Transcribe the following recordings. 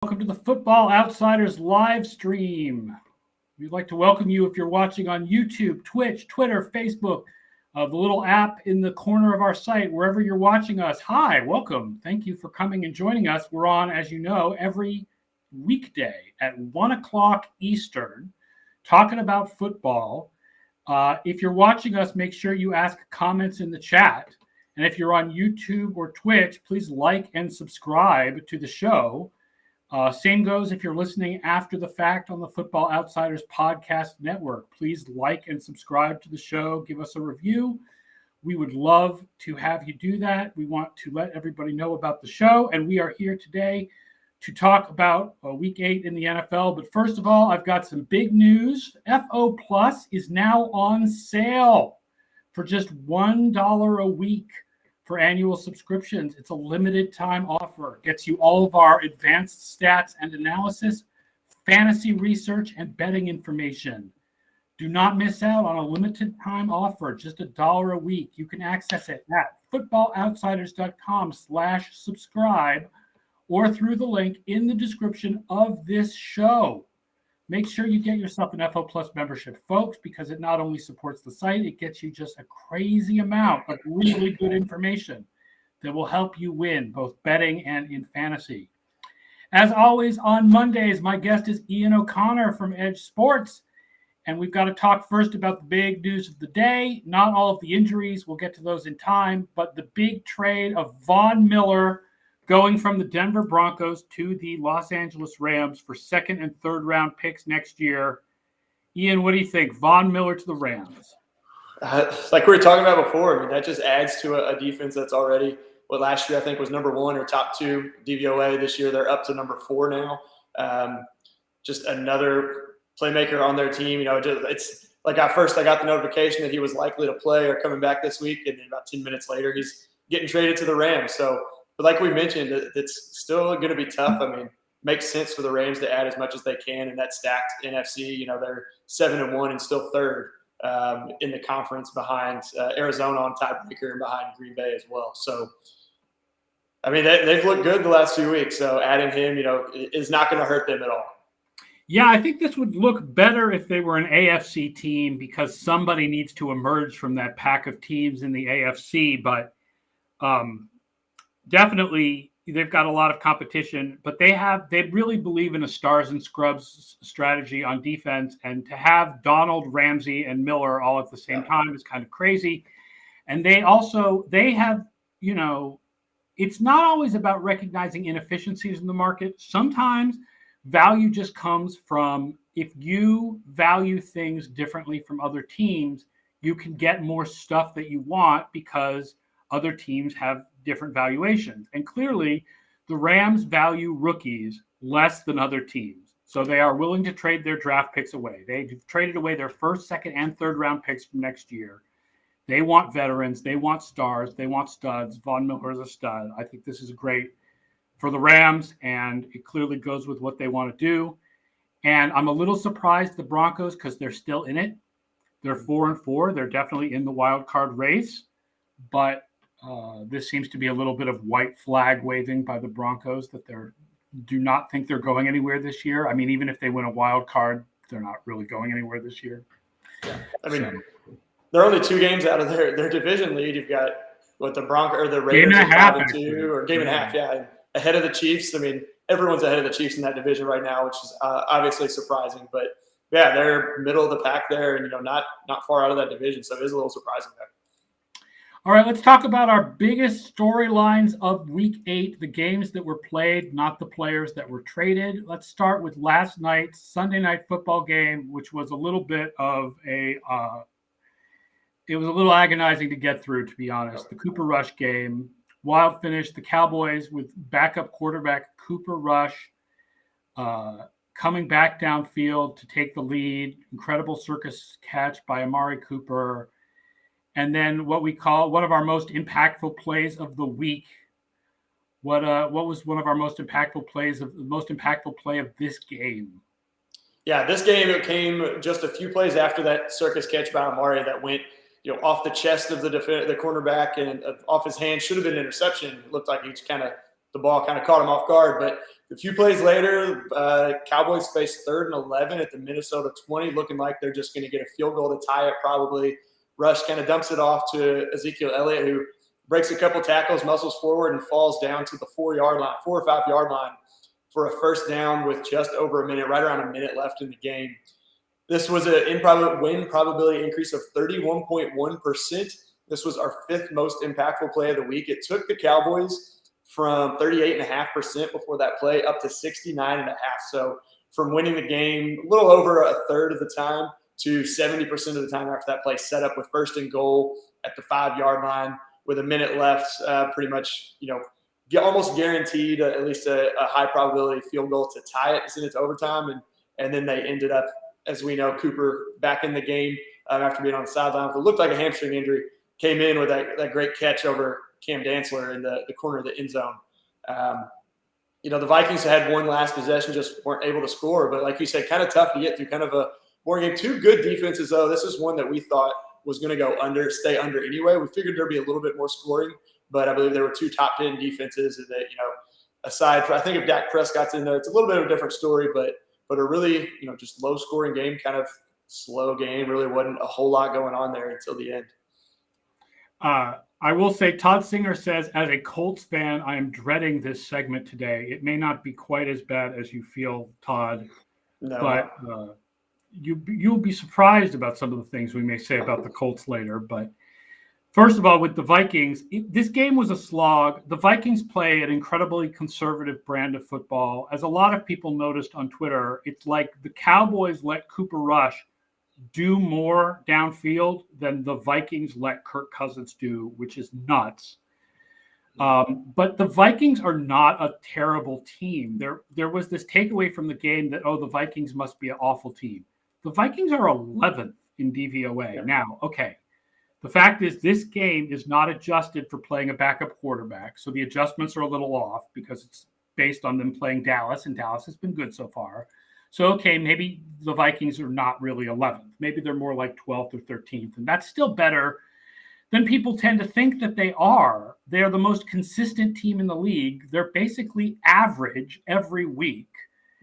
Welcome to the Football Outsiders live stream. We'd like to welcome you if you're watching on YouTube, Twitch, Twitter, Facebook, the little app in the corner of our site, wherever you're watching us. Hi, welcome. Thank you for coming and joining us. We're on, as you know, every weekday at 1 o'clock Eastern, talking about football. If you're watching us, make sure you ask comments in the chat. And if you're on YouTube or Twitch, please like and subscribe to the show. Same goes if you're listening after the fact on the Football Outsiders Podcast Network. Please like and subscribe to the show. Give us a review. We would love to have you do that. We want to let everybody know about the show. And we are here today to talk about Week 8 in the NFL. But first of all, I've got some big news. FO Plus is now on sale for just $1 a week. For annual subscriptions. It's a limited time offer. Gets you all of our advanced stats and analysis, fantasy research, and betting information. Do not miss out on a limited time offer, just $1 a week. You can access it at footballoutsiders.com/subscribe or through the link in the description of this show. Make sure you get yourself an FO Plus membership, folks, because it not only supports the site, it gets you just a crazy amount of really good information that will help you win, both betting and in fantasy. As always, on Mondays, my guest is Ian O'Connor from EdjSports, and we've got to talk first about the big news of the day. Not all of the injuries, we'll get to those in time, but the big trade of Von Miller going from the Denver Broncos to the Los Angeles Rams for second and third round picks next year. Ian, what do you think? Von Miller to the Rams. Like we were talking about before, I mean, that just adds to a defense that's already, what last year I think was number 1 or top 2 DVOA. This year they're up to number 4 now. Just another playmaker on their team. You know, it's like at first I got the notification that he was likely to play or coming back this week, and then about 10 minutes later he's getting traded to the Rams. So, but like we mentioned, it's still going to be tough. I mean, makes sense for the Rams to add as much as they can in that stacked NFC. You know, they're 7-1 and still third in the conference behind Arizona on tiebreaker and behind Green Bay as well. So, I mean, they've looked good the last few weeks. So adding him, you know, is not going to hurt them at all. Yeah, I think this would look better if they were an AFC team because somebody needs to emerge from that pack of teams in the AFC. But definitely, they've got a lot of competition, but they really believe in a stars and scrubs strategy on defense, and to have Donald, Ramsey, and Miller all at the same time is kind of crazy. And they have, you know, it's not always about recognizing inefficiencies in the market. Sometimes value just comes from if you value things differently from other teams, you can get more stuff that you want because other teams have different valuations. And clearly, the Rams value rookies less than other teams. So they are willing to trade their draft picks away. They've traded away their first, second, and third round picks from next year. They want veterans. They want stars. They want studs. Von Miller is a stud. I think this is great for the Rams, and it clearly goes with what they want to do. And I'm a little surprised the Broncos because they're still in it. They're 4-4. They're definitely in the wild card race, but this seems to be a little bit of white flag waving by the Broncos that do not think they're going anywhere this year. I mean, even if they win a wild card, they're not really going anywhere this year. Yeah. I mean, they're only 2 games out of their division lead. You've got the Broncos or the Raiders at 5-2 or game and a half. Yeah, ahead of the Chiefs. I mean, everyone's ahead of the Chiefs in that division right now, which is obviously surprising. But yeah, they're middle of the pack there, and not far out of that division. So it is a little surprising there. All right, let's talk about our biggest storylines of Week 8, the games that were played, not the players that were traded. Let's start with last night's Sunday Night Football game, which was a little bit of it was a little agonizing to get through, to be honest. The Cooper Rush game, wild finish. The Cowboys with backup quarterback Cooper Rush coming back downfield to take the lead. Incredible circus catch by Amari Cooper. And then what we call one of our most impactful plays of the week. What was one of our most impactful plays of the most impactful play of this game? Yeah, this game, it came just a few plays after that circus catch by Amari that went, off the chest of the cornerback and off his hand. Should have been an interception. It looked like he just kind of the ball kind of caught him off guard. But a few plays later, Cowboys faced 3rd and 11 at the Minnesota 20, looking like they're just going to get a field goal to tie it probably. Rush kind of dumps it off to Ezekiel Elliott, who breaks a couple tackles, muscles forward, and falls down to the 4 or 5 yard line for a first down with just over a minute, right around a minute left in the game. This was an win probability increase of 31.1%. This was our 5th most impactful play of the week. It took the Cowboys from 38.5% before that play up to 69.5%. So from winning the game a little over a third of the time to 70% of the time after that play, set up with 1st and goal at the 5 yard line with a minute left, pretty much, almost guaranteed at least a high probability field goal to tie it, send it to overtime. And then they ended up, as we know, Cooper back in the game after being on the sideline. It looked like a hamstring injury, came in with that great catch over Cam Dantzler in the corner of the end zone. The Vikings had one last possession, just weren't able to score. But like you said, kind of tough to get through kind of a boring game. 2 good defenses, though. This is one that we thought was going to stay under anyway. We figured there'd be a little bit more scoring, but I believe there were 2 top 10 defenses that, aside from, I think if Dak Prescott's in there, it's a little bit of a different story, but a really, just low scoring game, kind of slow game. Really wasn't a whole lot going on there until the end. I will say Todd Singer says, as a Colts fan, I am dreading this segment today. It may not be quite as bad as you feel, Todd, but you'll be surprised about some of the things we may say about the Colts later. But first of all, with the Vikings, this game was a slog. The Vikings play an incredibly conservative brand of football. As a lot of people noticed on Twitter, it's like the Cowboys let Cooper Rush do more downfield than the Vikings let Kirk Cousins do, which is nuts. But the Vikings are not a terrible team. There was this takeaway from the game that, the Vikings must be an awful team. The Vikings are 11th in DVOA. Yeah. Now, okay, the fact is this game is not adjusted for playing a backup quarterback, so the adjustments are a little off because it's based on them playing Dallas, and Dallas has been good so far. So, okay, maybe the Vikings are not really 11th. Maybe they're more like 12th or 13th, and that's still better than people tend to think that they are. They are the most consistent team in the league. They're basically average every week.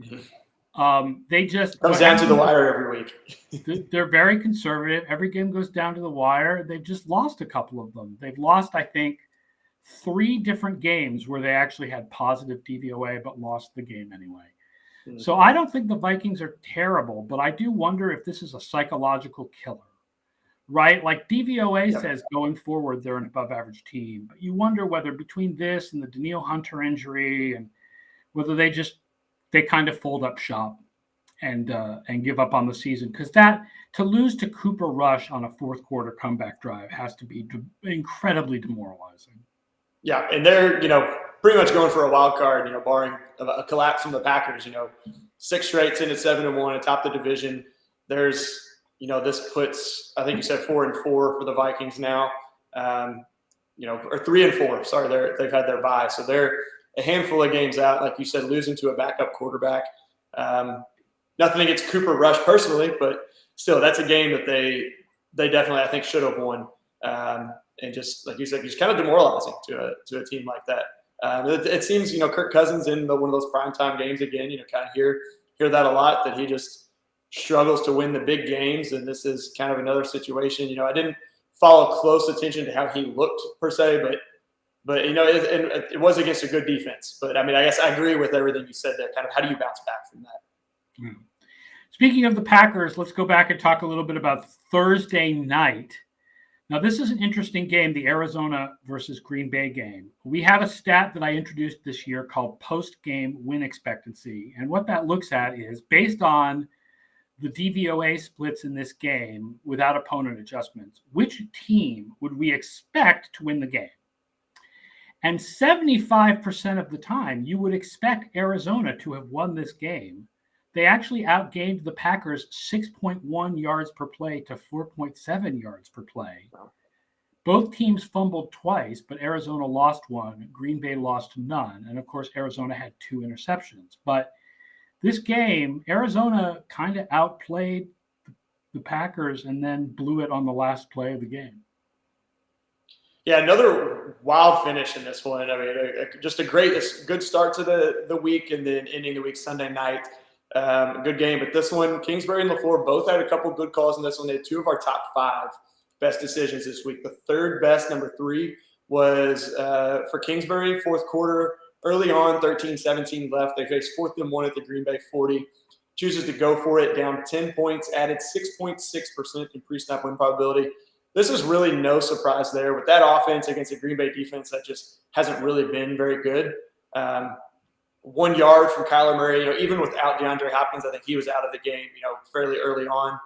Mm-hmm. They just comes down to the wire every week. They're very conservative. Every game goes down to the wire. They've just lost a couple of them. They've lost, I think, 3 different games where they actually had positive DVOA but lost the game anyway. Mm-hmm. So I don't think the Vikings are terrible, but I do wonder if this is a psychological killer, right? Like DVOA says going forward, they're an above average team, but you wonder whether between this and the Danielle Hunter injury and whether they kind of fold up shop and give up on the season, because to lose to Cooper Rush on a 4th quarter comeback drive has to be incredibly demoralizing. Yeah, and they're pretty much going for a wild card, barring a collapse from the Packers. 6 straight 10-7-1 atop the division. There's this puts, I think you said 4-4 for the Vikings now, or 3-4. Sorry, they've had their bye, so they're a handful of games out, like you said, losing to a backup quarterback. Nothing against Cooper Rush personally, but still, that's a game that they definitely, I think, should have won. And just like you said, just kind of demoralizing to a team like that. It seems, Kirk Cousins in one of those primetime games again, kind of hear that a lot, that he just struggles to win the big games. And this is kind of another situation. I didn't follow close attention to how he looked per se, but it was against a good defense. But I mean, I guess I agree with everything you said there. Kind of, how do you bounce back from that? Speaking of the Packers, let's go back and talk a little bit about Thursday night. Now, this is an interesting game, the Arizona versus Green Bay game. We have a stat that I introduced this year called post-game win expectancy. And what that looks at is, based on the DVOA splits in this game without opponent adjustments, which team would we expect to win the game? And 75% of the time, you would expect Arizona to have won this game. They actually outgained the Packers 6.1 yards per play to 4.7 yards per play. Wow. Both teams fumbled twice, but Arizona lost one. Green Bay lost none. And, of course, Arizona had 2 interceptions. But this game, Arizona kind of outplayed the Packers and then blew it on the last play of the game. Yeah, another wild finish in this one. I mean, just a good start to the week, and then ending the week Sunday night. Good game. But this one, Kingsbury and LaFleur both had a couple good calls in this one. They had 2 of our top 5 best decisions this week. The third best, number 3, was for Kingsbury, fourth quarter, early on, 13-17 left. They faced 4th and 1 at the Green Bay 40. Chooses to go for it, down 10 points, added 6.6% in pre-snap win probability. This is really no surprise there. With that offense against a Green Bay defense that just hasn't really been very good. 1 yard from Kyler Murray, even without DeAndre Hopkins, I think he was out of the game, fairly early on.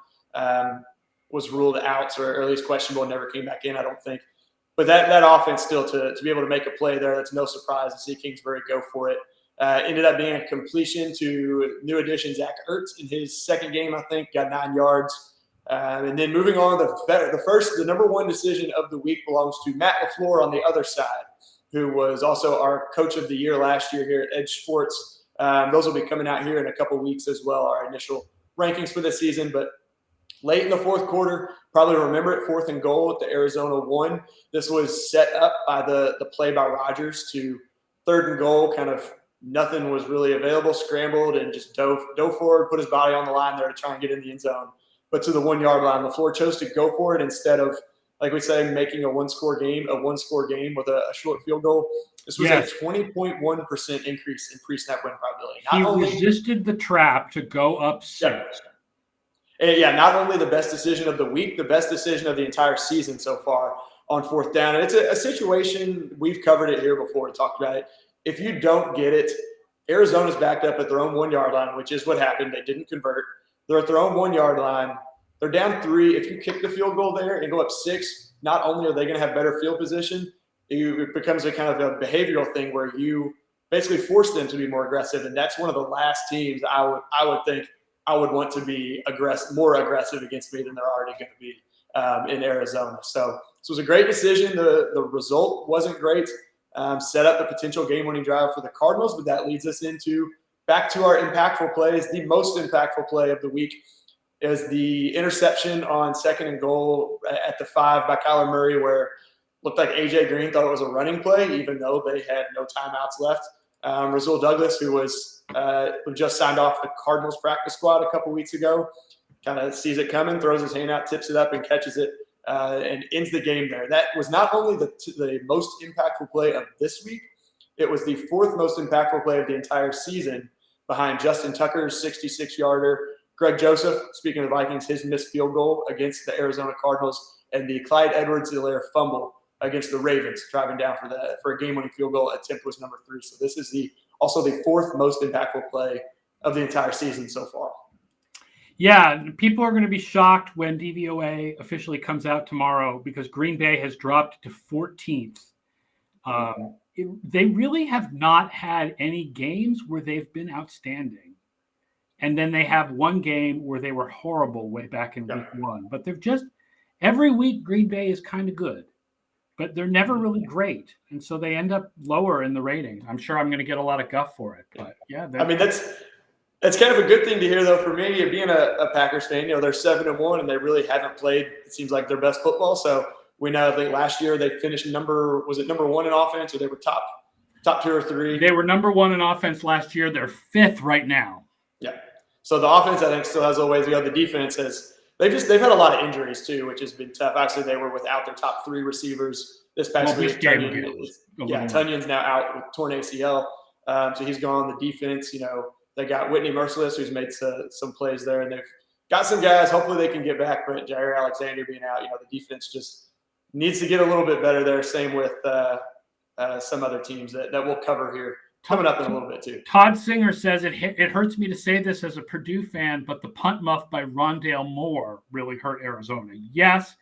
Was ruled out, or at least questionable, and never came back in, I don't think. But that offense still to be able to make a play there, that's no surprise to see Kingsbury go for it. Ended up being a completion to new addition Zach Ertz in his second game, I think, got 9 yards. And then moving on, the number 1 decision of the week belongs to Matt LaFleur on the other side, who was also our coach of the year last year here at EdjSports. Those will be coming out here in a couple weeks as well, our initial rankings for the season. But late in the fourth quarter, probably remember it, 4th and goal at the Arizona 1. This was set up by the play by Rodgers to 3rd and goal, kind of nothing was really available, scrambled and just dove forward, put his body on the line there to try and get in the end zone. But to the 1 yard line, LaFleur chose to go for it instead of, like we say, making a one-score game with a short field goal. This was a 20.1% increase in pre-snap win probability. He resisted the trap to go up 6. Yeah, not only the best decision of the week, the best decision of the entire season so far on 4th down. And it's a situation, we've covered it here before and talked about it. If you don't get it, Arizona's backed up at their own 1 yard line, which is what happened. They didn't convert. They're at their own 1 yard line. They're down 3. If you kick the field goal there and go up 6, not only are they going to have better field position, it becomes a kind of a behavioral thing where you basically force them to be more aggressive. And that's one of the last teams I would think I would want to be more aggressive against me than they're already going to be in Arizona. So this was a great decision. The result wasn't great. Set up a potential game-winning drive for the Cardinals, but that leads us back to our impactful plays. The most impactful play of the week is the interception on 2nd and goal at the 5 by Kyler Murray, where it looked like A.J. Green thought it was a running play, even though they had no timeouts left. Rasul Douglas, who just signed off the Cardinals practice squad a couple weeks ago, kind of sees it coming, throws his hand out, tips it up, and catches it, and ends the game there. That was not only the most impactful play of this week, it was the 4th most impactful play of the entire season, behind Justin Tucker's 66-yarder, Greg Joseph, speaking of the Vikings, his missed field goal against the Arizona Cardinals, and the Clyde Edwards-Helaire fumble against the Ravens, driving down for a game-winning field goal attempt was number 3. So this is also the 4th most impactful play of the entire season so far. Yeah, people are going to be shocked when DVOA officially comes out tomorrow because Green Bay has dropped to 14th. They really have not had any games where they've been outstanding. And then they have one game where they were horrible way back in week 1. But they've just – every week Green Bay is kind of good. But they're never really great. And so they end up lower in the ratings. I'm sure I'm going to get a lot of guff for it. But, yeah. I mean, that's kind of a good thing to hear, though, for me. Being a Packers fan, they're 7-1, and they really haven't played, it seems like, their best football. So we know, I think last year they finished number 1 in offense, or they were top 2 or 3? They were number 1 in offense last year. They're 5th right now. Yeah. So the offense, I think, still has a ways to go. The defense they've had a lot of injuries too, which has been tough. Actually, they were without their top 3 receivers this past week. Tunyon's now out with torn ACL, so he's gone. The defense, they got Whitney Merciless, who's made some plays there, and they've got some guys. Hopefully, they can get back. But Jair Alexander being out, the defense just needs to get a little bit better there. Same with some other teams that we'll cover here coming up in a little bit too. Todd Singer says it hurts me to say this as a Purdue fan, but the punt muff by Rondale Moore really hurt Arizona. Yes,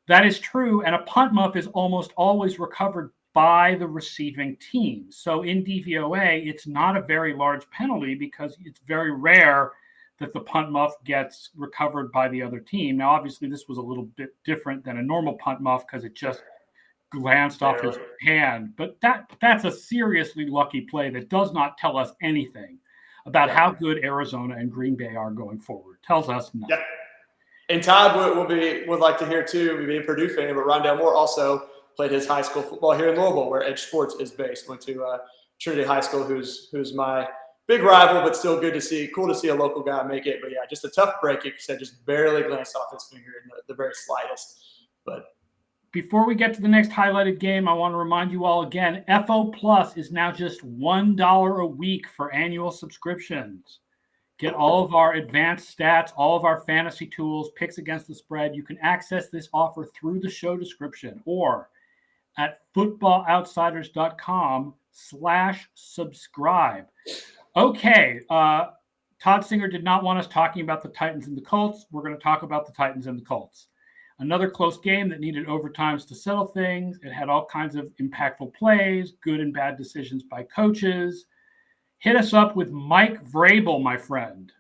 that is true. And a punt muff is almost always recovered by the receiving team. So in DVOA, it's not a very large penalty because it's very rare that the punt muff gets recovered by the other team. Now, obviously, this was a little bit different than a normal punt muff because it just glanced off his hand, but that's a seriously lucky play that does not tell us anything about how good Arizona and Green Bay are going forward. Tells us nothing. Yeah. And Todd would like to hear too, being a Purdue fan, but Rondale Moore also played his high school football here in Louisville, where EdjSports is based. Went to Trinity High School, who's my big rival, but still good to see. Cool to see a local guy make it. But yeah, just a tough break. Like you said, just barely glanced off his finger in the very slightest. But before we get to the next highlighted game, I want to remind you all again, FO Plus is now just $1 a week for annual subscriptions. Get all of our advanced stats, all of our fantasy tools, picks against the spread. You can access this offer through the show description or at footballoutsiders.com/subscribe. Okay. Todd Singer did not want us talking about the Titans and the Colts. We're going to talk about the Titans and the Colts. Another close game that needed overtimes to settle things. It had all kinds of impactful plays, good and bad decisions by coaches. Hit us up with Mike Vrabel, my friend.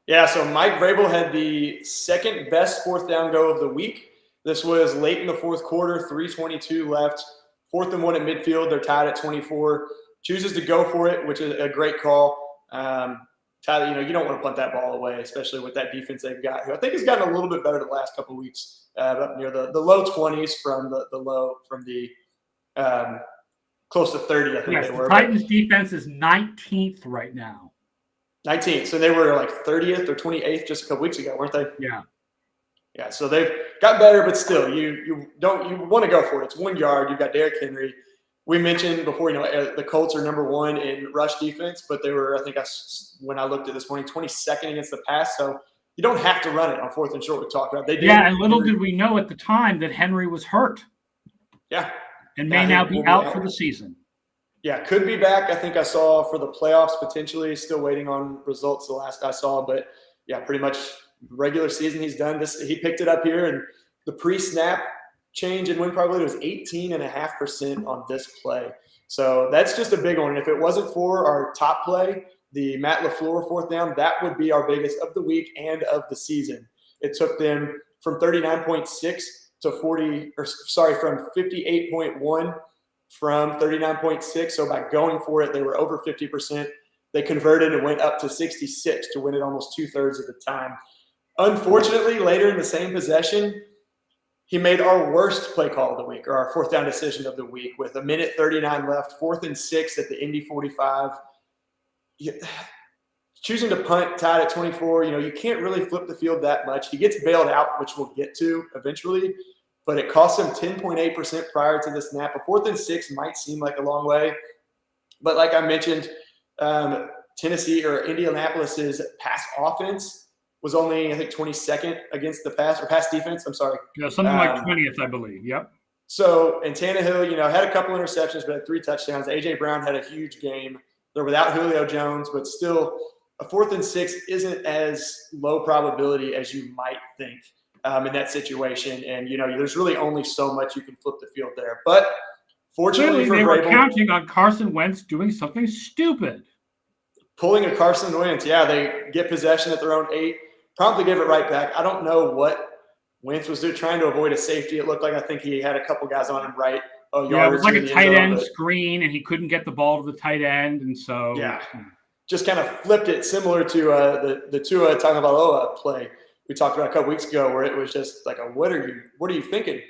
Yeah, so Mike Vrabel had the second best fourth down go of the week. This was late in the fourth quarter, 3:22 left. 4th and 1 at midfield. They're tied at 24. Chooses to go for it, which is a great call. Tyler, you don't want to punt that ball away, especially with that defense they've got, who I think has gotten a little bit better the last couple of weeks, up near the low 20s from the close to 30, I think they were. The Titans defense is 19th right now. 19th. So they were like 30th or 28th just a couple weeks ago, weren't they? Yeah. Yeah, so they've got better, but still, you want to go for it. It's 1 yard. You've got Derrick Henry. We mentioned before, the Colts are number 1 in rush defense, but they were, I think, when I looked at this morning, 22nd against the pass. So you don't have to run it on 4th and short. We talked about. They did. Yeah, and little did we know at the time that Henry was hurt. Yeah. And may now be out for the season. Yeah, could be back. I think I saw for the playoffs potentially. Still waiting on results the last I saw. But, yeah, pretty much regular season he's done. He picked it up here, and the pre-snap change and win probability was 18.5% on this play. So that's just a big one. And if it wasn't for our top play, the Matt LaFleur 4th down, that would be our biggest of the week and of the season. It took them from 39.6 to from 58.1 from 39.6. So by going for it, they were over 50%. They converted and went up to 66 to win it almost 2/3 of the time. Unfortunately, later in the same possession, he made our worst play call of the week, or our 4th down decision of the week, with 1:39 left, 4th and 6 at the Indy 45. Choosing to punt, tied at 24, you can't really flip the field that much. He gets bailed out, which we'll get to eventually, but it costs him 10.8% prior to the snap. A 4th and 6 might seem like a long way, but like I mentioned, Tennessee or Indianapolis's pass offense was only, I think, 22nd against the pass defense. I'm sorry. Yeah, something like 20th, I believe. Yep. So, and Tannehill, had a couple interceptions, but had 3 touchdowns. A.J. Brown had a huge game. They're without Julio Jones, but still a 4th and 6 isn't as low probability as you might think in that situation. And, there's really only so much you can flip the field there. But fortunately for they were Vrabel, counting on Carson Wentz doing something stupid. Pulling a Carson Wentz. Yeah, they get possession at their own 8. Promptly gave it right back. I don't know what Wentz was doing, trying to avoid a safety. It looked like I think he had a couple guys on him right. Yeah, it was like a tight end screen, and he couldn't get the ball to the tight end, and so just kind of flipped it, similar to the Tua Tagovailoa play we talked about a couple weeks ago, where it was just like a what are you thinking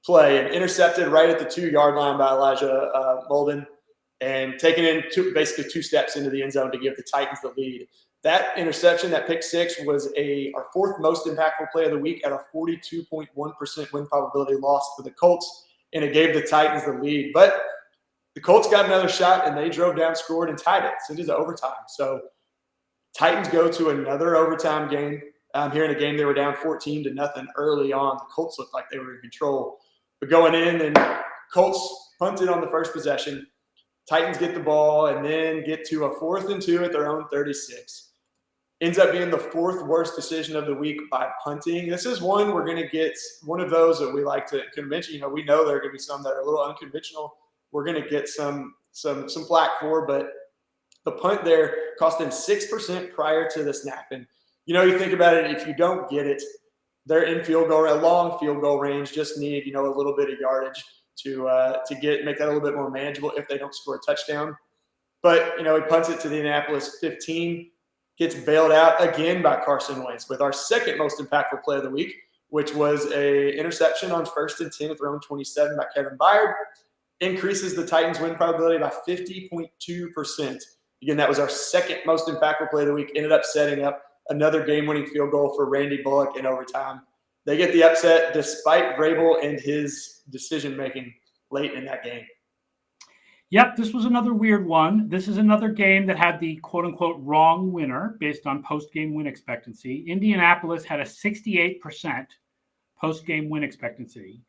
play, and intercepted right at the 2-yard line by Elijah Molden, and taken in basically 2 steps into the end zone to give the Titans the lead. That interception, that pick 6, was our 4th most impactful play of the week at a 42.1% win probability loss for the Colts, and it gave the Titans the lead. But the Colts got another shot, and they drove down, scored, and tied it. So it is overtime. So Titans go to another overtime game. Here in a game they were down 14-0 early on. The Colts looked like they were in control. But going in, and Colts punted on the first possession. Titans get the ball and then get to a 4th and 2 at their own 36. Ends up being the 4th worst decision of the week by punting. This is one we're going to get one of those that we like to convention. We know there are going to be some that are a little unconventional. We're going to get some flack for, but the punt there cost them 6% prior to the snap. And, you think about it, if you don't get it, they're in a long field goal range, just need, a little bit of yardage to make that a little bit more manageable if they don't score a touchdown. But, he punts it to the Indianapolis 15, gets bailed out again by Carson Wentz with our 2nd most impactful play of the week. which was a interception on 1st and 10 at their own 27 by Kevin Byard. Increases the Titans' win probability by 50.2%. Again, that was our second most impactful play of the week. Ended up setting up another game-winning field goal for Randy Bullock in overtime. They get the upset despite Vrabel and his decision-making late in that game. Yep, this was another weird one. This is another game that had the quote-unquote wrong winner based on post-game win expectancy. Indianapolis had a 68% post-game win expectancy.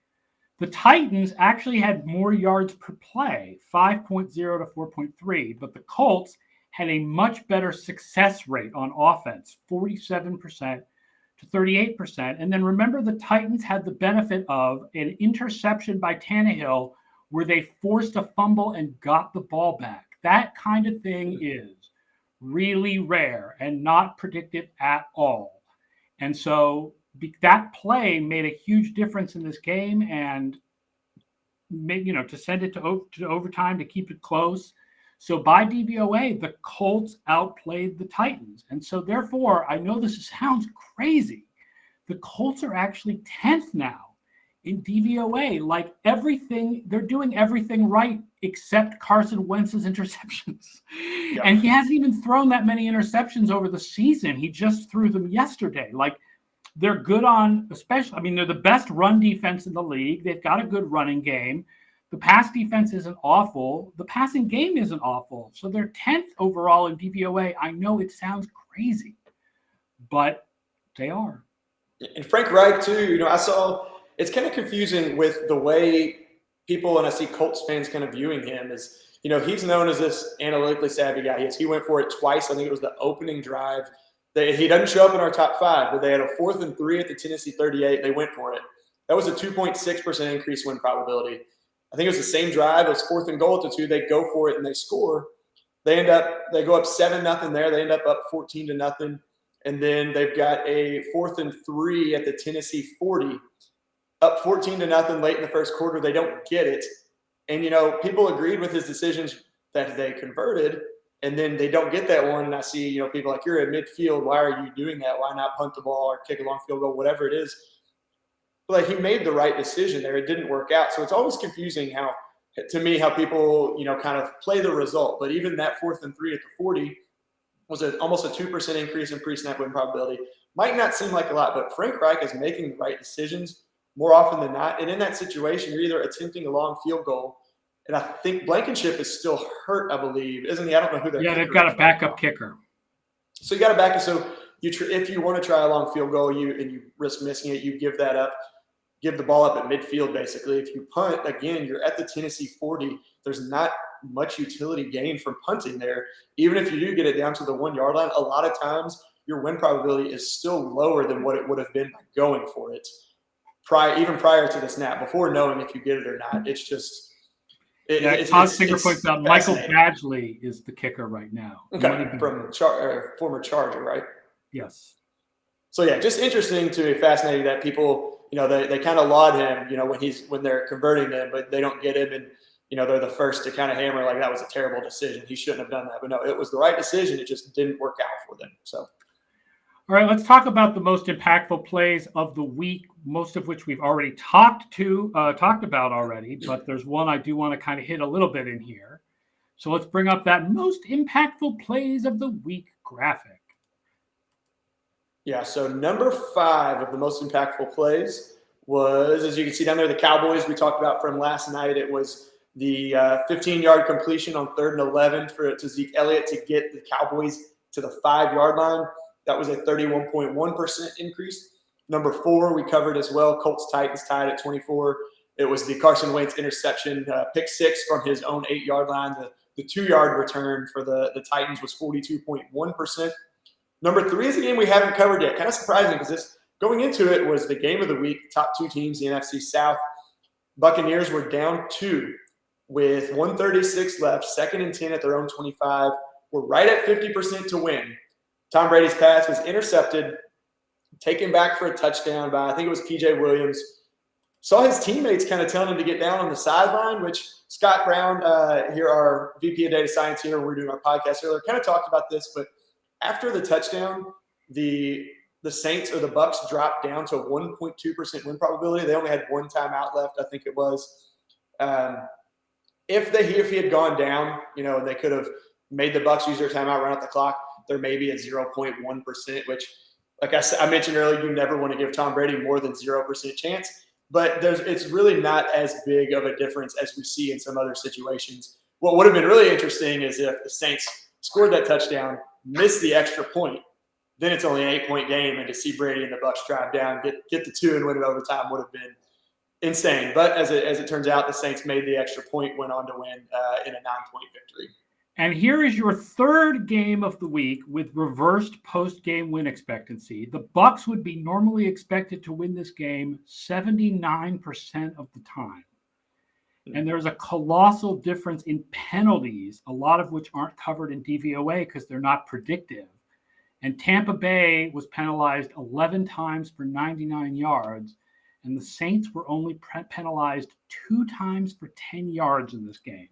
The Titans actually had more yards per play, 5.0 to 4.3, but the Colts had a much better success rate on offense, 47% to 38%. And then remember, the Titans had the benefit of an interception by Tannehill where they forced a fumble and got the ball back. That kind of thing is really rare and not predicted at all. And so that play made a huge difference in this game and made, to send it to overtime to keep it close. So by DVOA, the Colts outplayed the Titans. And so therefore, I know this sounds crazy. The Colts are actually 10th now in DVOA. Like everything, they're doing everything right except Carson Wentz's interceptions. Yeah. And he hasn't even thrown that many interceptions over the season. He just threw them yesterday. Like, they're good on, they're the best run defense in the league. They've got a good running game. The pass defense isn't awful. The passing game isn't awful. So they're 10th overall in DVOA. I know it sounds crazy, but they are. And Frank Reich, too, I saw it's kind of confusing with the way people, and I see Colts fans kind of viewing him as, he's known as this analytically savvy guy. He went for it twice. I think it was the opening drive. He doesn't show up in our top 5, but they had a 4th and 3 at the Tennessee 38. They went for it. That was a 2.6% increase win probability. I think it was the same drive. It was 4th and goal at the 2. They go for it and they score. They go up 7-0 there. They end up 14-0. And then they've got a 4th and 3 at the Tennessee 40, up 14-0 late in the first quarter. They don't get it. And, people agreed with his decisions that they converted. And then they don't get that one, and I see, people like, you're at midfield. Why are you doing that? Why not punt the ball or kick a long field goal, whatever it is? But he made the right decision there. It didn't work out. So it's always confusing how people, kind of play the result. But even that 4th and 3 at the 40 was almost a 2% increase in pre-snap win probability. Might not seem like a lot, but Frank Reich is making the right decisions more often than not. And in that situation, you're either attempting a long field goal, and I think Blankenship is still hurt, I believe, isn't he? I don't know who they're. Yeah, they've got a backup kicker. So you got a backup. So if you want to try a long field goal, you risk missing it, you give that up, give the ball up at midfield. Basically, if you punt again, you're at the Tennessee 40. There's not much utility gain from punting there. Even if you do get it down to the 1 yard line, a lot of times your win probability is still lower than what it would have been by going for it, even prior to the snap, before knowing if you get it or not. It's just. Todd Singer points out Michael Badgley is the kicker right now. Okay, from former Charger, right? Yes. So yeah, just interesting to me, fascinating that people, they kind of laud him, when they're converting them, but they don't get him, and they're the first to kind of hammer like that was a terrible decision. He shouldn't have done that, but no, it was the right decision. It just didn't work out for them. So. All right, let's talk about the most impactful plays of the week, most of which we've already talked about already, but there's one I do want to kind of hit a little bit in here. So let's bring up that most impactful plays of the week graphic. Yeah, so number 5 of the most impactful plays was, as you can see down there, the Cowboys we talked about from last night. It was the 15-yard completion on 3rd and 11 to Zeke Elliott to get the Cowboys to the 5-yard line. That was a 31.1% increase. Number 4 we covered as well. Colts Titans tied at 24. It was the Carson Wentz interception, pick 6 from his own 8-yard line. The 2-yard return for the Titans was 42.1%. Number 3 is a game we haven't covered yet. Kind of surprising because going into it was the game of the week. Top 2 teams in the NFC South. Buccaneers were down 2 with 1:36 left, 2nd and 10 at their own 25. We're right at 50% to win. Tom Brady's pass was intercepted, taken back for a touchdown by, I think it was P.J. Williams. Saw his teammates kind of telling him to get down on the sideline, which Scott Brown, here, our VP of Data Science here, when we were doing our podcast earlier, kind of talked about this. But after the touchdown, the the Saints or the Bucks dropped down to 1.2% win probability. They only had one timeout left, I think it was. If he had gone down, and they could have made the Bucks use their timeout, run out the clock, there may be a 0.1%, which, like I mentioned earlier, you never want to give Tom Brady more than 0% chance. But it's really not as big of a difference as we see in some other situations. What would have been really interesting is if the Saints scored that touchdown, missed the extra point, then it's only an 8-point game, and to see Brady and the Bucs drive down, get the 2 and win it overtime would have been insane. But as it turns out, the Saints made the extra point, went on to win in a 9-point victory. And here is your third game of the week with reversed post-game win expectancy. The Bucs would be normally expected to win this game 79% of the time. And there's a colossal difference in penalties, a lot of which aren't covered in DVOA because they're not predictive. And Tampa Bay was penalized 11 times for 99 yards, and the Saints were only penalized 2 times for 10 yards in this game.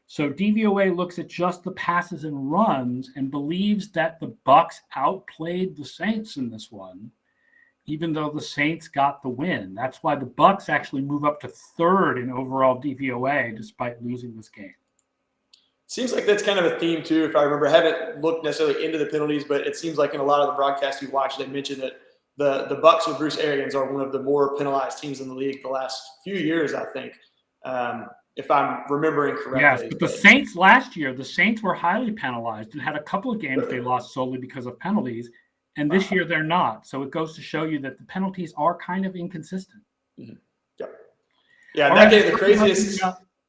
So DVOA looks at just the passes and runs and believes that the Bucs outplayed the Saints in this one, even though the Saints got the win. That's why the Bucs actually move up to 3rd in overall DVOA despite losing this game. Seems like that's kind of a theme too, if I remember. I haven't looked necessarily into the penalties, but it seems like in a lot of the broadcasts you watch, they mentioned that the Bucs with Bruce Arians are one of the more penalized teams in the league the last few years, I think. If I'm remembering correctly. Yes, but the Saints last year, the Saints were highly penalized and had a couple of games they lost solely because of penalties, and this year they're not. So it goes to show you that the penalties are kind of inconsistent. Mm-hmm. Yeah, that game, the craziest.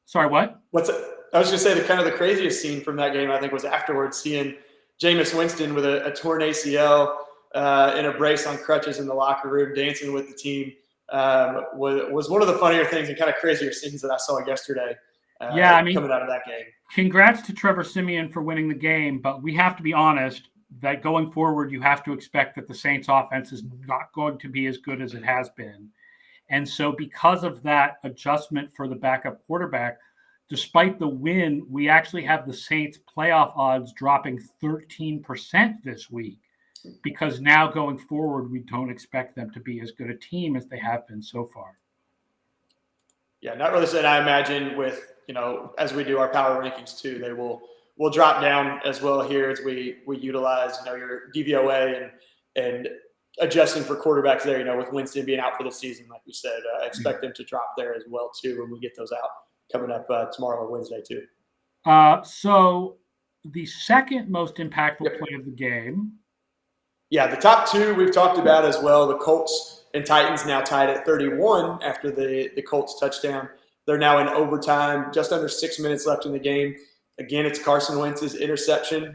Sorry, what? What's it? I was going to say the craziest scene from that game, I think, was afterwards seeing Jameis Winston with a torn ACL in a brace on crutches in the locker room dancing with the team. Was one of the funnier things and kind of crazier scenes that I saw yesterday. Coming out of that game. Congrats to Trevor Siemian for winning the game, but we have to be honest that going forward, you have to expect that the Saints offense is not going to be as good as it has been. And so because of that adjustment for the backup quarterback, despite the win, we actually have the Saints playoff odds dropping 13% this week. Because now going forward, we don't expect them to be as good a team as they have been so far. Yeah, not really said. I imagine with, as we do our power rankings too, they will drop down as well here as we utilize, your DVOA and adjusting for quarterbacks there, with Winston being out for the season, like we said, expect them to drop there as well too when we get those out coming up tomorrow or Wednesday too. So the second most impactful play of the game. Yeah, the top 2 we've talked about as well. The Colts and Titans now tied at 31 after the Colts touchdown. They're now in overtime, just under 6 minutes left in the game. Again, it's Carson Wentz's interception.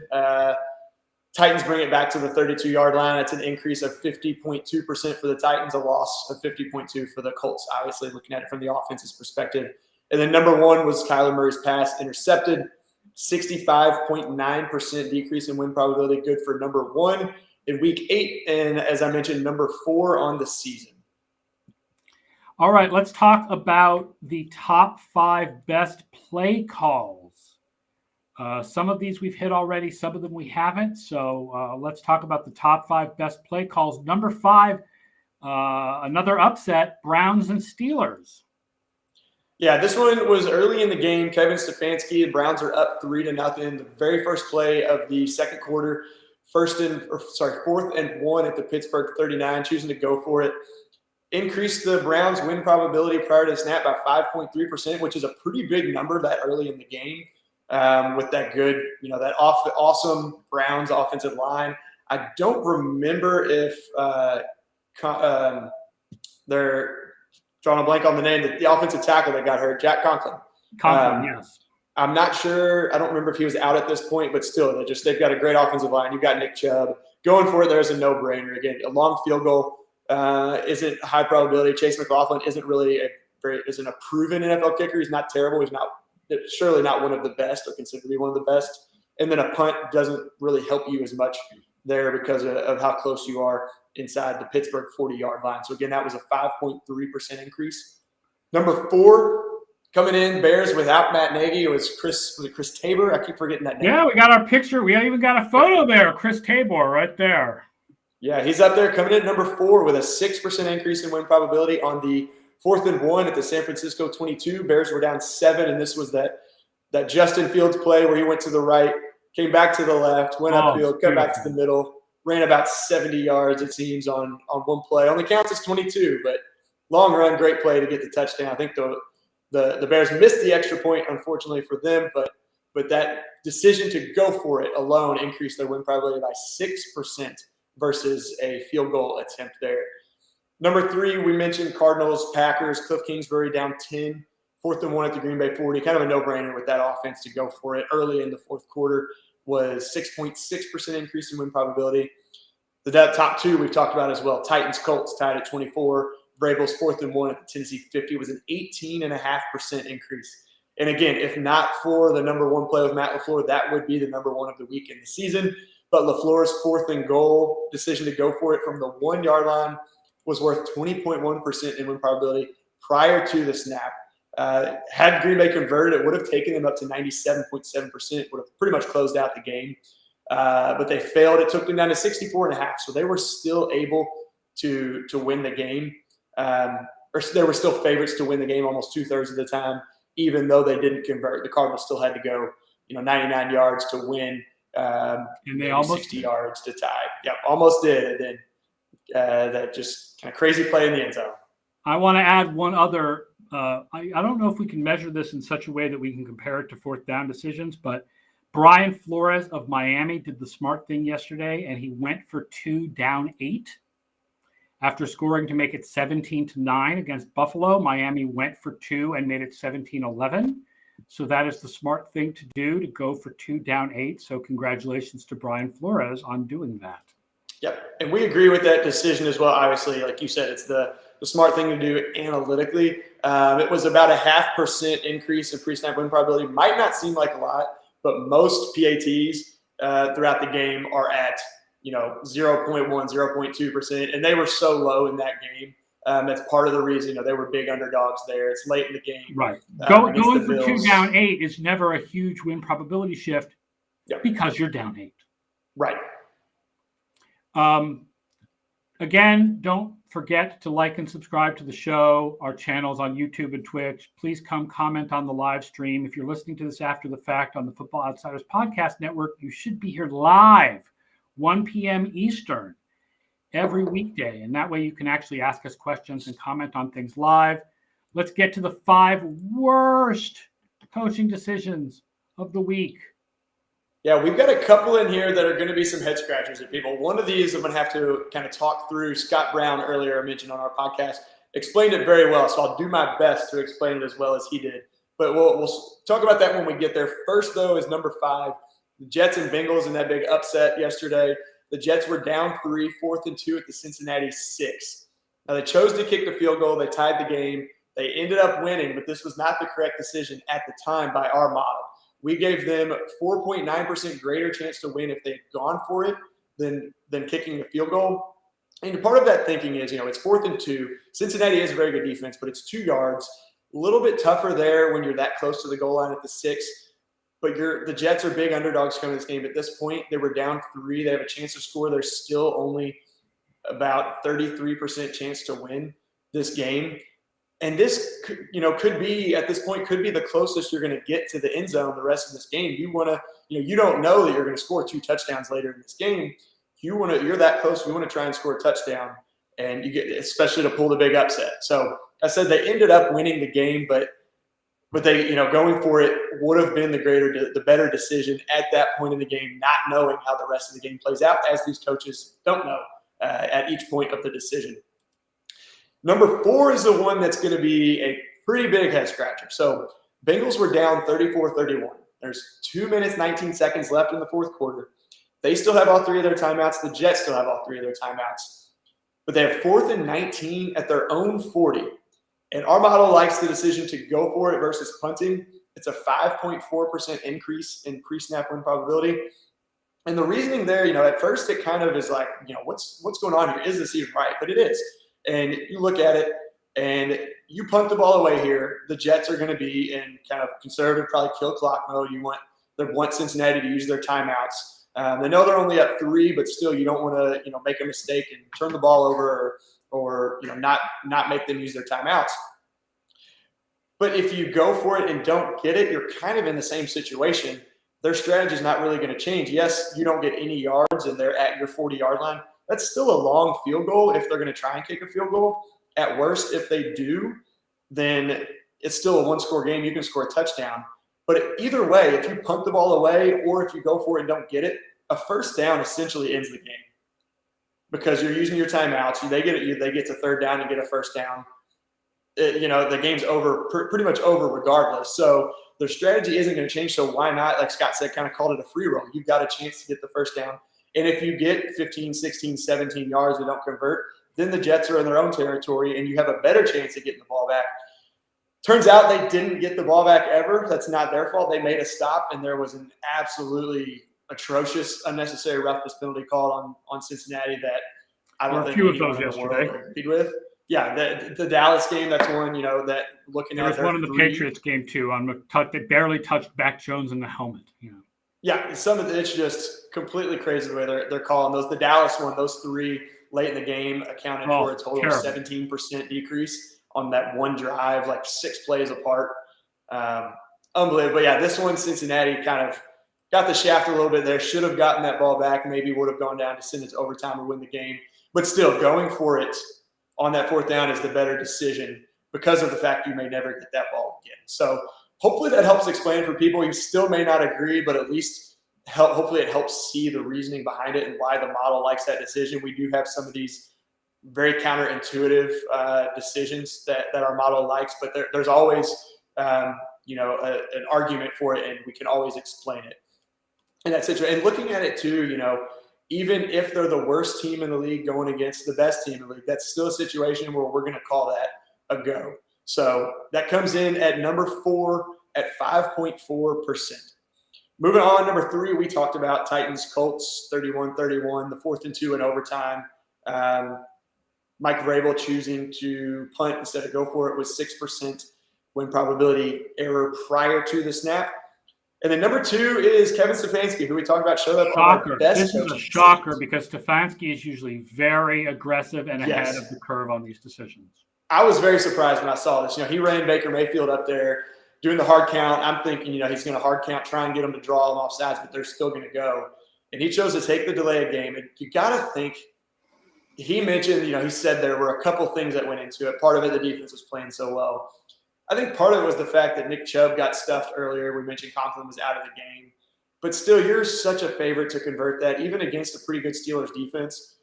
Titans bring it back to the 32-yard line. That's an increase of 50.2% for the Titans, a loss of 50.2% for the Colts, obviously looking at it from the offense's perspective. And then number 1 was Kyler Murray's pass intercepted, 65.9% decrease in win probability, good for number 1. In week 8, and as I mentioned, number 4 on the season. All right, let's talk about the top 5 best play calls. Some of these we've hit already, some of them we haven't. So let's talk about the top 5 best play calls. Number 5, another upset, Browns and Steelers. Yeah, this one was early in the game. Kevin Stefanski, the Browns are up 3-0. The very first play of the second quarter. 4th and 1 at the Pittsburgh 39, choosing to go for it. Increased the Browns' win probability prior to the snap by 5.3%, which is a pretty big number that early in the game with that good, that awesome Browns offensive line. I don't remember if they're drawing a blank on the name, the offensive tackle that got hurt, Jack Conklin. Yes. I'm not sure. I don't remember if he was out at this point, but still, they've got a great offensive line. You've got Nick Chubb. Going for it, there's a no-brainer. Again, a long field goal isn't high probability. Chase McLaughlin isn't a proven NFL kicker. He's not terrible. He's surely not one of the best or considered to be one of the best. And then a punt doesn't really help you as much there because of how close you are inside the Pittsburgh 40-yard line. So, again, that was a 5.3% increase. Number 4, coming in, Bears without Matt Nagy. It was Chris Tabor? I keep forgetting that name. Yeah, we got our picture. We even got a photo there. Chris Tabor right there. Yeah, he's up there coming in at number 4 with a 6% increase in win probability on the 4th and 1 at the San Francisco 22. Bears were down 7, and this was that Justin Fields play where he went to the right, came back to the left, went upfield, cut back to the middle, ran about 70 yards, it seems, on one play. Only counts as 22, but long run, great play to get the touchdown. I think the Bears missed the extra point, unfortunately for them, but that decision to go for it alone increased their win probability by 6% versus a field goal attempt there. Number 3, we mentioned Cardinals, Packers, Cliff Kingsbury down 10, 4th and 1 at the Green Bay 40. Kind of a no-brainer with that offense to go for it early in the fourth quarter. Was 6.6% increase in win probability. The top 2 we've talked about as well. Titans, Colts tied at 24. Vrabel's 4th and 1 at the Tennessee 50 was an 18.5% increase. And again, if not for the number 1 play with Matt LaFleur, that would be the number 1 of the week in the season. But LaFleur's 4th and goal decision to go for it from the 1-yard line was worth 20.1% in win probability prior to the snap. Had Green Bay converted, it would have taken them up to 97.7%, would have pretty much closed out the game. But they failed. It took them down to 64.5%. So they were still able to win the game. Or they were still favorites to win the game almost 2/3 of the time, even though they didn't convert. The Cardinals still had to go, 99 yards to win. And they almost 60 yards to tie. Yep, almost did. And then that just kind of crazy play in the end zone. I want to add one other. I don't know if we can measure this in such a way that we can compare it to 4th down decisions, but Brian Flores of Miami did the smart thing yesterday, and he went for 2 down 8 after scoring to make it 17-9 against Buffalo. Miami went for 2 and made it 17-11. So that is the smart thing to do, to go for 2 down 8. So congratulations to Brian Flores on doing that. Yep, and we agree with that decision as well. Obviously, like you said, it's the smart thing to do analytically. It was about a 0.5% increase in pre-snap win probability. Might not seem like a lot, but most PATs throughout the game are at 0.1, 0.2%, and they were so low in that game. That's part of the reason. They were big underdogs there. It's late in the game. Right. Going for 2 down 8 is never a huge win probability shift because you're down 8. Right. Again, don't forget to like and subscribe to the show, our channels on YouTube and Twitch. Please come comment on the live stream. If you're listening to this after the fact on the Football Outsiders Podcast Network, you should be here live, 1 p.m. Eastern, every weekday. And that way you can actually ask us questions and comment on things live. Let's get to the 5 worst coaching decisions of the week. Yeah, we've got a couple in here that are going to be some head scratchers at people. One of these I'm going to have to kind of talk through. Scott Brown, earlier I mentioned on our podcast, explained it very well. So I'll do my best to explain it as well as he did. But we'll talk about that when we get there. First, though, is number 5, the Jets and Bengals in that big upset yesterday. The Jets were down 3, 4th and 2 at the Cincinnati 6. Now, they chose to kick the field goal. They tied the game. They ended up winning, but this was not the correct decision at the time by our model. We gave them 4.9% greater chance to win if they had gone for it than kicking the field goal. And part of that thinking is, it's 4th and 2. Cincinnati is a very good defense, but it's 2 yards. A little bit tougher there when you're that close to the goal line at the 6. But the Jets are big underdogs coming to this game. At this point, they were down 3. They have a chance to score. There's still only about 33% chance to win this game. And this, could be, at this point, could be the closest you're going to get to the end zone the rest of this game. You want to, you don't know that you're going to score 2 touchdowns later in this game. You're that close. You want to try and score a touchdown, and you get, especially to pull the big upset. So I said they ended up winning the game, but they, going for it would have been the better decision at that point in the game, not knowing how the rest of the game plays out, as these coaches don't know at each point of the decision. Number 4 is the one that's going to be a pretty big head scratcher. So Bengals were down 34-31. There's 2 minutes, 19 seconds left in the fourth quarter. They still have all 3 of their timeouts. The Jets still have all 3 of their timeouts. But they have 4th and 19 at their own 40. And our model likes the decision to go for it versus punting. It's a 5.4% increase in pre-snap win probability. And the reasoning there, at first it kind of is like, what's going on here? Is this even right? But it is. And you look at it, and you punt the ball away here. The Jets are going to be in kind of conservative, probably kill clock mode. They want Cincinnati to use their timeouts. They know they're only up 3, but still you don't want to, make a mistake and turn the ball over or not make them use their timeouts. But if you go for it and don't get it, you're kind of in the same situation. Their strategy is not really going to change. Yes, you don't get any yards and they're at your 40-yard line. That's still a long field goal if they're going to try and kick a field goal. At worst, if they do, then it's still a one-score game. You can score a touchdown. But either way, if you punt the ball away or if you go for it and don't get it, a first down essentially ends the game because you're using your timeouts. They get to third down and get a first down. The game's over, pretty much over regardless. So their strategy isn't going to change. So why not, like Scott said, kind of called it a free roll. You've got a chance to get the first down. And if you get 15, 16, 17 yards and don't convert, then the Jets are in their own territory and you have a better chance of getting the ball back. Turns out they didn't get the ball back ever. That's not their fault. They made a stop, and there was an absolutely atrocious, unnecessary roughness penalty called on Cincinnati that I don't think a few of those anyone in the world yesterday. agreed with. Yeah, the Dallas game, that's one, that looking there at. There was one in the Patriots game, too, on McTuck that barely touched back Jones in the helmet. Yeah, some of it's just completely crazy the way they're calling those. The Dallas one, those 3 late in the game accounted for a total of 17% decrease on that one drive, like 6 plays apart. Unbelievable. But yeah, this one, Cincinnati kind of got the shaft a little bit there. Should have gotten that ball back. Maybe would have gone down to send it to overtime and win the game. But still, going for it on that fourth down is the better decision because of the fact you may never get that ball again. So hopefully that helps explain for people. You still may not agree, but at least hopefully it helps see the reasoning behind it and why the model likes that decision. We do have some of these very counterintuitive decisions that our model likes, but there's always an argument for it, and we can always explain it in that situation. And looking at it too, even if they're the worst team in the league going against the best team in the league, that's still a situation where we're going to call that a go. So that comes in at number 4 at 5.4%. Moving on, number 3, we talked about Titans, Colts, 31-31, the 4th and 2 in overtime. Mike Vrabel choosing to punt instead of go for it was 6% win probability error prior to the snap. And then number 2 is Kevin Stefanski, who we talked about, showed up on our best. This is a shocker because Stefanski is usually very aggressive and ahead of the curve on these decisions. I was very surprised when I saw this. He ran Baker Mayfield up there doing the hard count. I'm thinking, he's going to hard count, try and get them to draw them off sides, but they're still going to go. And he chose to take the delay of game. And you got to think, he mentioned, he said there were a couple things that went into it. Part of it, the defense was playing so well. I think part of it was the fact that Nick Chubb got stuffed earlier. We mentioned Conklin was out of the game. But still, you're such a favorite to convert that, even against a pretty good Steelers defense.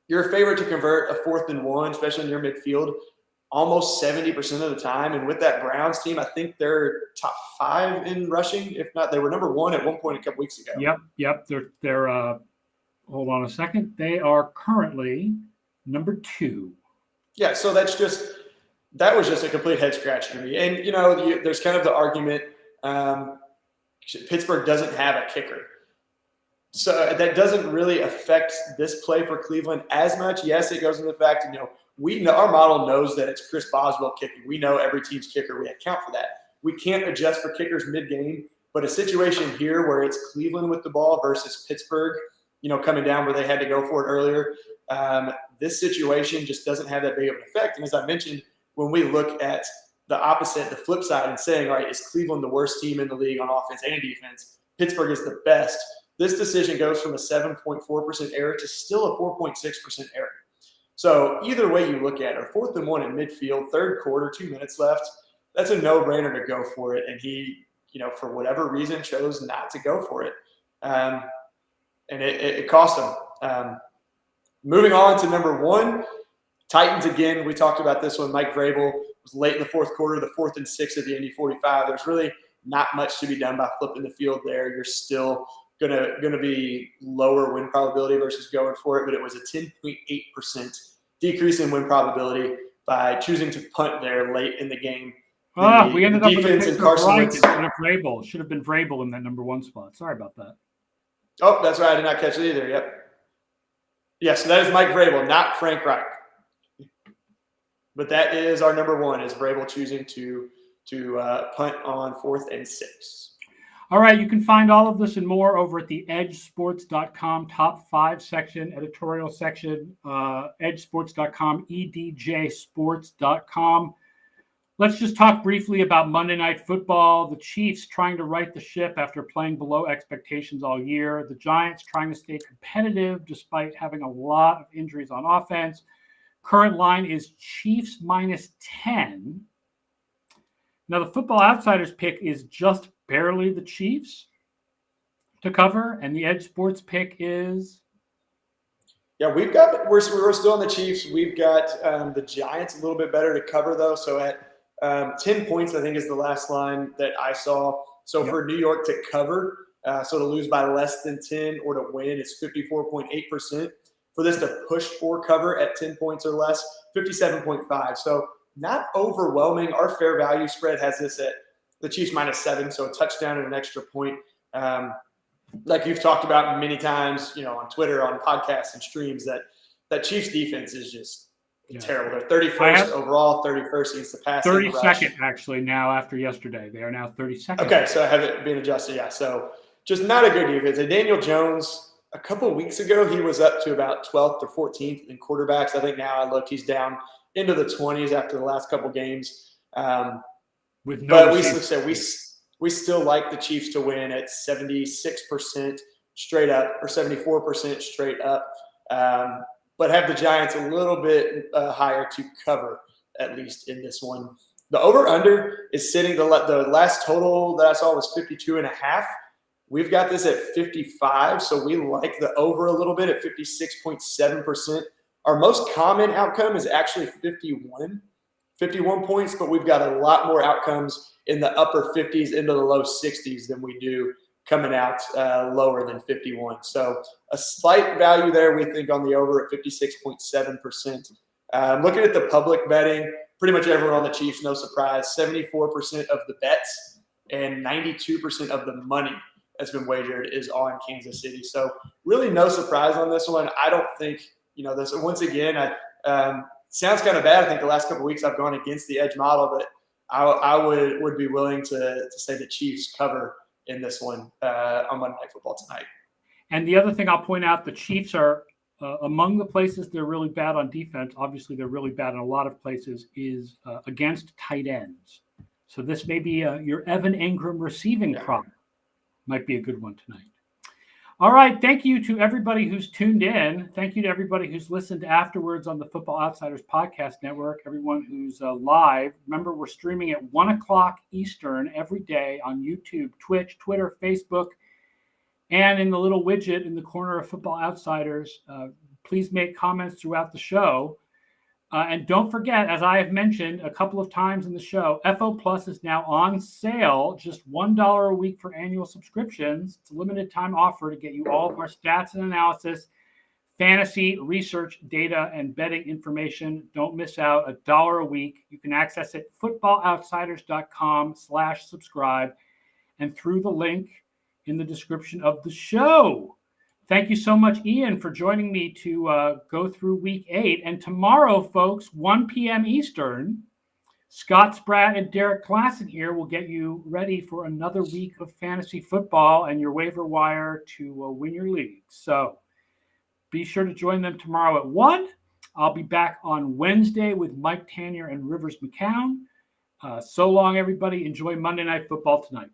You're a favorite to convert a 4th and 1, especially in your midfield, almost 70% of the time. And with that Browns team, I think they're top 5 in rushing. If not, they were number 1 at one point a couple weeks ago. Yep. They're hold on a second. They are currently number 2. Yeah, so that was just a complete head scratch to me. And, there's kind of the argument Pittsburgh doesn't have a kicker. So that doesn't really affect this play for Cleveland as much. Yes, it goes into the fact, we know our model knows that it's Chris Boswell kicking. We know every team's kicker. We account for that. We can't adjust for kickers mid-game, but a situation here where it's Cleveland with the ball versus Pittsburgh, coming down where they had to go for it earlier, this situation just doesn't have that big of an effect. And as I mentioned, when we look at the opposite, the flip side, and saying, all right, is Cleveland the worst team in the league on offense and defense? Pittsburgh is the best. This decision goes from a 7.4% error to still a 4.6% error. So either way you look at it, 4th and 1 in midfield, 3rd quarter, 2 minutes left, that's a no-brainer to go for it. And he, for whatever reason, chose not to go for it. And it cost him. Moving on to number 1, Titans again. We talked about this one. Mike Vrabel was late in the 4th quarter, the 4th and 6 at the Indy 45. There's really not much to be done by flipping the field there. You're still gonna be lower win probability versus going for it, but it was a 10.8% decrease in win probability by choosing to punt there late in the game. We ended up with defense and Carson Wentz instead of Vrabel. Should have been Vrabel in that number 1 spot. Sorry about that. Oh, that's right. I did not catch it either. Yep. Yeah, so that is Mike Vrabel, not Frank Reich. But that is our number 1, is Vrabel choosing to punt on 4th and 6. All right, you can find all of this and more over at the EdjSports.com top 5 section, editorial section, EdjSports.com, EdjSports.com. Let's just talk briefly about Monday Night Football. The Chiefs trying to right the ship after playing below expectations all year. The Giants trying to stay competitive despite having a lot of injuries on offense. Current line is Chiefs -10. Now, the Football Outsiders pick is just barely the Chiefs to cover, and the Edge Sports pick is... Yeah, we're still on the Chiefs. We've got the Giants a little bit better to cover, though. So at 10 points, I think, is the last line that I saw. So for New York to cover, so to lose by less than 10 or to win, it's 54.8%. For this to push or cover at 10 points or less, 57.5. So not overwhelming. Our fair value spread has this at the Chiefs -7, so a touchdown and an extra point. Like you've talked about many times, on Twitter, on podcasts and streams, that Chiefs defense is just terrible. They're 31st overall, 31st against the pass. 32nd, actually, now after yesterday. They are now 32nd. Okay, so I have it been adjusted, yeah. So just not a good defense. And Daniel Jones, a couple of weeks ago, he was up to about 12th or 14th in quarterbacks. I think now I looked, he's down into the 20s after the last couple games. We still like the Chiefs to win at 76% straight up or 74% straight up, but have the Giants a little bit higher to cover, at least in this one. The over-under is sitting, the last total that I saw was 52.5. We've got this at 55, so we like the over a little bit at 56.7%. Our most common outcome is actually 51 points, but we've got a lot more outcomes in the upper 50s into the low 60s than we do coming out lower than 51. So a slight value there, we think, on the over at 56.7%. Looking at the public betting, pretty much everyone on the Chiefs, no surprise, 74% of the bets and 92% of the money that's been wagered is on Kansas City. So really no surprise on this one. I don't think, this once again, sounds kind of bad. I think the last couple of weeks I've gone against the edge model, but I would be willing to say the Chiefs cover in this one on Monday Night Football tonight. And the other thing I'll point out, the Chiefs are among the places they're really bad on defense. Obviously, they're really bad in a lot of places is against tight ends. So this may be your Evan Engram receiving prop. Might be a good one tonight. All right. Thank you to everybody who's tuned in. Thank you to everybody who's listened afterwards on the Football Outsiders Podcast Network, everyone who's live. Remember, we're streaming at 1 o'clock Eastern every day on YouTube, Twitch, Twitter, Facebook, and in the little widget in the corner of Football Outsiders. Please make comments throughout the show. And don't forget, as I have mentioned a couple of times in the show, FO Plus is now on sale, just $1 a week for annual subscriptions. It's a limited time offer to get you all of our stats and analysis, fantasy, research, data, and betting information. Don't miss out, $1 a week. You can access it footballoutsiders.com/subscribe and through the link in the description of the show. Thank you so much, Ian, for joining me to go through Week 8. And tomorrow, folks, 1 p.m. Eastern, Scott Spratt and Derek Klassen here will get you ready for another week of fantasy football and your waiver wire to win your league. So be sure to join them tomorrow at 1. I'll be back on Wednesday with Mike Tanier and Rivers McCown. So long, everybody. Enjoy Monday Night Football tonight.